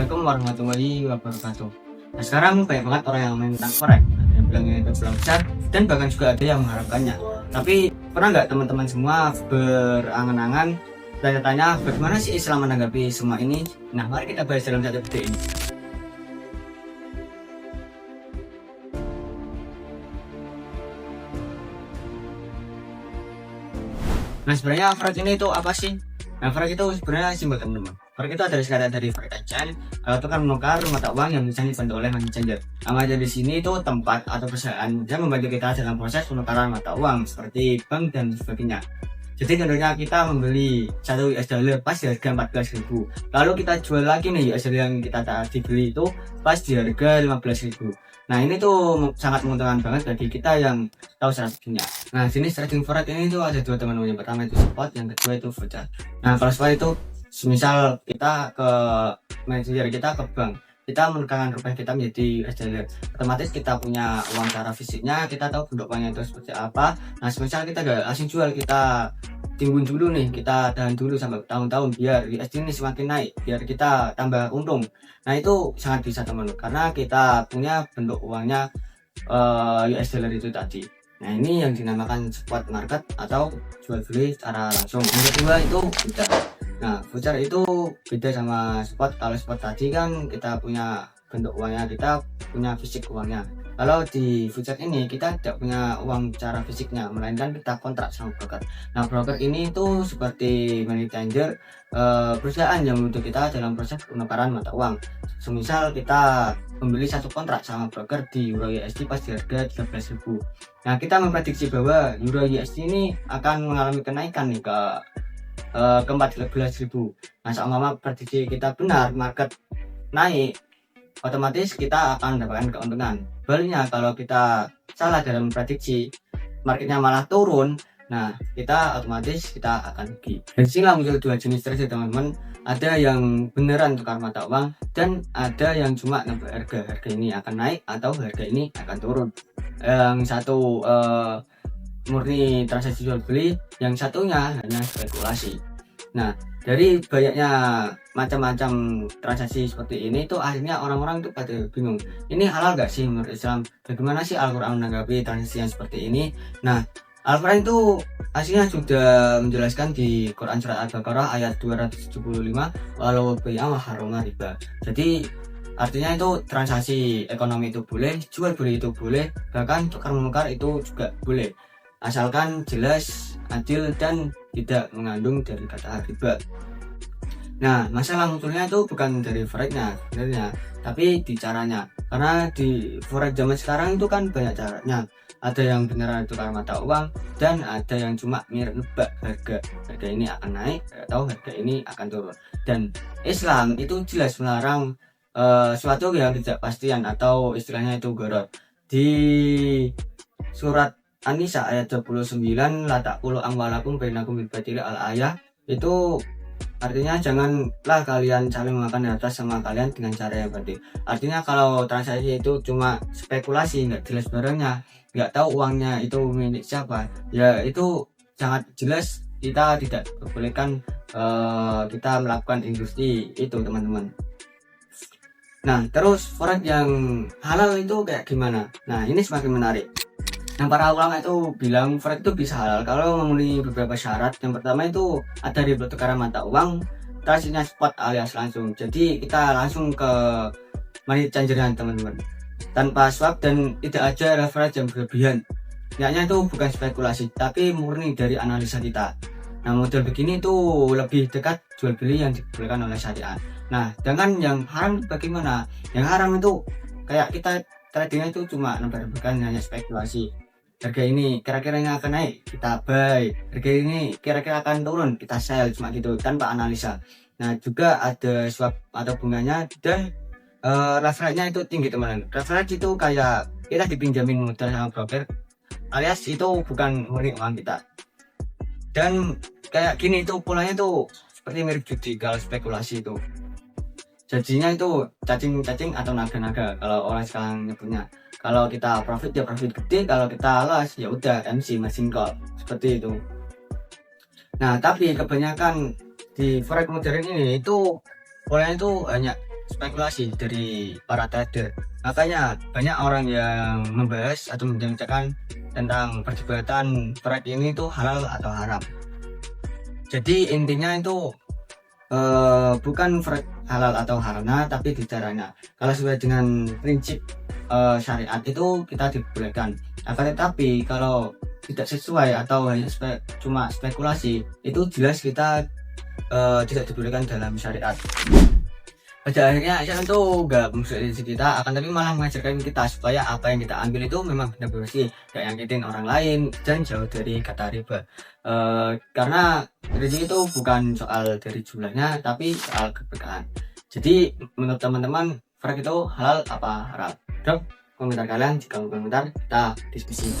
Assalamualaikum warahmatullahi wabarakatuh. Nah, sekarang banyak banget orang yang main tentang forex, ada yang bilang ini peluang besar, dan bahkan juga ada yang mengharapkannya. Tapi pernah nggak teman-teman semua berangan-angan tanya-tanya bagaimana sih Islam menanggapi semua ini? Nah, mari kita bahas dalam satu video ini. Nah, sebenarnya forex ini itu apa sih? Nah, forex itu sebenarnya simpel, teman-teman. Forex itu adalah singkatan dari forex exchange atau tukar menukar mata uang yang bisa dibantu oleh money changer. Nama di sini itu tempat atau perusahaan yang membantu kita dalam proses penukaran mata uang seperti bank dan sebagainya. Jadi contohnya kita membeli 1 US dollar pas di harga 14.000. Lalu kita jual lagi nih US dollar yang kita tadi beli itu pas di harga 15.000. Nah, ini tuh sangat menguntungkan banget bagi kita yang tahu strateginya. Nah, jenis trading forex ini tuh ada dua, teman-teman. Yang pertama itu spot, yang kedua itu future. Nah, kalau spot itu semisal kita ke manajer kita ke bank, kita menukarkan rupiah kita menjadi US dollar, otomatis kita punya uang secara fisiknya, kita tahu bentuk uangnya itu seperti apa. Nah, semisal kita gak langsung jual, kita timbun dulu nih, kita tahan dulu sampai tahun-tahun biar USD ini semakin naik, biar kita tambah untung. Nah, itu sangat bisa, teman, karena kita punya bentuk uangnya US dollar itu tadi. Nah, ini yang dinamakan spot market atau jual beli secara langsung. Yang kedua itu future. Nah, future itu beda sama spot. Kalau spot tadi kan kita punya bentuk uangnya, kita punya fisik uangnya. Kalau di future ini kita tidak punya uang secara fisiknya, melainkan kita kontrak sama broker. Nah, broker ini itu seperti money changer, perusahaan yang membantu kita dalam proses penukaran mata uang. Semisal kita membeli satu kontrak sama broker di Euro USD pas di harga 13.000. Nah, kita memprediksi bahwa Euro USD ini akan mengalami kenaikan nih ke 14.000. Nah, sama prediksi kita benar, market naik, otomatis kita akan mendapatkan keuntungan. Baliknya, kalau kita salah dalam prediksi, marketnya malah turun, nah kita otomatis kita akan rugi. Dan sinilah muncul dua jenis trade, teman-teman. Ada yang beneran tukar mata uang dan ada yang cuma nambah harga ini akan naik atau harga ini akan turun. Yang satu murni transaksi jual beli, yang satunya hanya spekulasi. Nah, dari banyaknya macam-macam transaksi seperti ini tuh akhirnya orang-orang tuh pada bingung, ini halal gak sih menurut Islam? Bagaimana sih Al-Quran menanggapi transaksi yang seperti ini? Nah, Al-Quran itu aslinya sudah menjelaskan di Quran surat Al-Baqarah ayat 275, walau bai'a wa harrama riba. Jadi artinya itu transaksi ekonomi itu boleh, jual beli itu boleh, bahkan tukar menukar itu juga boleh, asalkan jelas, adil, dan tidak mengandung dari kata riba. Nah, masalah munculnya itu bukan dari forex-nya sebenarnya, tapi di caranya. Karena di forex zaman sekarang itu kan banyak caranya. Ada yang beneran tukar mata uang dan ada yang cuma nebak harga ini akan naik atau harga ini akan turun. Dan Islam itu jelas melarang suatu yang tidak pastian atau istilahnya itu gharar. Di surat An-Nisa ayat 29, la ta'kulu amwalakum bainakum bil batili al-ayah, itu artinya janganlah kalian saling memakan harta sama kalian dengan cara yang batil. Artinya kalau transaksi itu cuma spekulasi, nggak jelas barangnya, nggak tahu uangnya itu milik siapa, ya itu sangat jelas kita tidak perbolehkan kita melakukan industri itu, teman-teman. Nah, terus forex yang halal itu kayak gimana? Nah, ini semakin menarik. Yang para ulama itu bilang forex itu bisa halal kalau memenuhi beberapa syarat. Yang pertama itu ada di pertukaran mata uang, transaksinya spot alias langsung. Jadi kita langsung ke money changer-nya, teman-teman, tanpa swap dan tidak ada leverage yang berlebihan. Niatnya itu bukan spekulasi, tapi murni dari analisa kita. Nah, model begini itu lebih dekat jual beli yang dibolehkan oleh syariat. Nah, dengan yang haram bagaimana? Yang haram itu kayak kita tradingnya itu cuma nebak-nebakan, hanya spekulasi. Harga ini kira-kira yang akan naik, kita buy. Harga ini kira-kira akan turun, kita sell, cuma gitu, tanpa analisa. Nah, juga ada swap atau bunganya dan leverage-nya itu tinggi, teman-teman. Leverage itu kayak kita dipinjamin modal sama broker, alias itu bukan murni uang kita. Dan kayak gini itu polanya tuh seperti mirip judi kalau spekulasi itu. Jadinya itu cacing-cacing atau naga-naga kalau orang sekarang nyebutnya. Kalau kita profit ya profit gede, kalau kita loss ya udah MC, margin call, seperti itu. Nah, tapi kebanyakan di forex modern ini itu polanya itu hanya spekulasi dari para trader. Makanya banyak orang yang membahas atau membincangkan tentang perdebatan forex ini tuh halal atau haram. Jadi intinya itu bukan forex halal atau haramnya, tapi di caranya. Kalau sesuai dengan prinsip syariat itu kita dibolehkan. Akan tetapi kalau tidak sesuai atau hanya cuma spekulasi, itu jelas kita tidak dibolehkan dalam syariat. Pada akhirnya saya tuh nggak mengkritisi kita, akan tapi malah mengajarkan kita supaya apa yang kita ambil itu memang benar-benar bersih, gak nyakitin orang lain dan jauh dari kata riba. Karena rezeki itu bukan soal dari jumlahnya, tapi soal keberkahan. Jadi menurut teman-teman, forex itu halal apa haram? Drop komentar kalian, jika komentar kita diskusi.